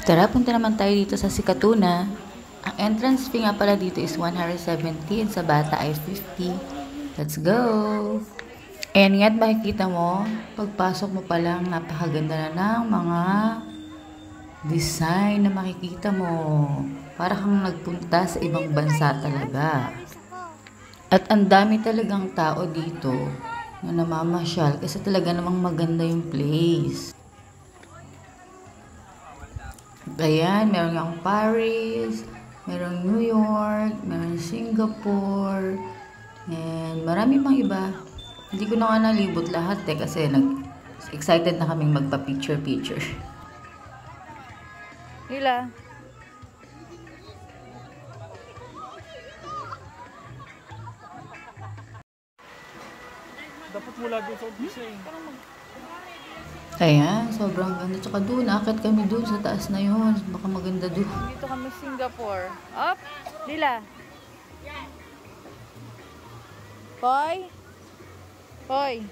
Tara, punta naman tayo dito sa Sikatuna. Ang entrance fee nga pala dito is 170 and sa bata ay 50. Let's go! Ayan nga at makikita mo, pagpasok mo pa lang napakaganda na ng mga design na makikita mo. Para kang nagpunta sa ibang bansa talaga. At ang dami talagang tao dito na namamasyal kasi talaga namang maganda yung place. Ayan, meron yung Paris, meron New York, meron Singapore, and marami pang iba. Hindi ko na nga nalibot lahat kasi excited na kaming magpa-picture-picture. Hila. Dapat mula doon sa umpisa eh. Ayan, sobrang ganda. Tsaka doon, akit kami doon sa taas na yun. Baka maganda doon. Dito kami Singapore. Up. Lila. Hoy. Hoy.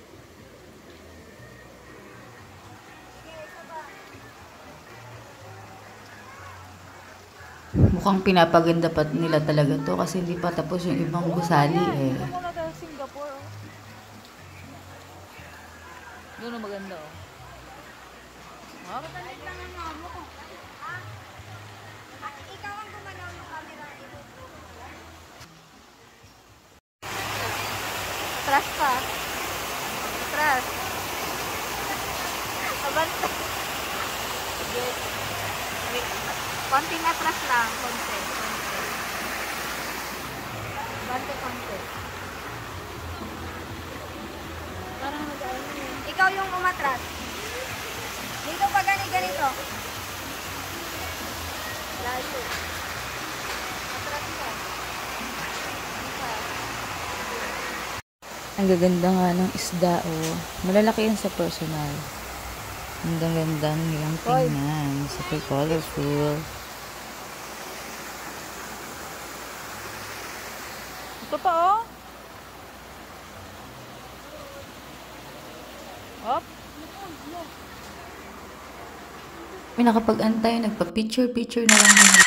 Mukhang pinapaganda pa nila talaga to kasi hindi pa tapos yung ibang gusali eh. Dito muna tayo Singapore. Doon maganda oh. Up. Ikaw ang gumalaw ng camera. Atras pa. Atras. Abante. Sige. Wait. Konting atras lang. Konti. Konti. Parang nag-ano eh. Ikaw yung umatras. Dito pa ganito. Layo. Atras ka. Ang gaganda nga ng isda oh. Malalaki yan sa personal. Ang gandang nilang tingnan. Super colorful. Ito pa oh. Up. May nakapag-antay, nagpa-picture-picture na lang kami.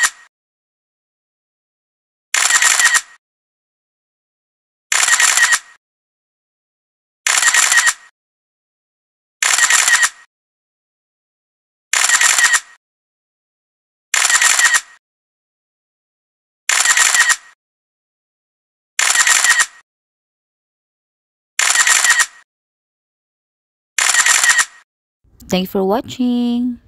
Thanks for watching.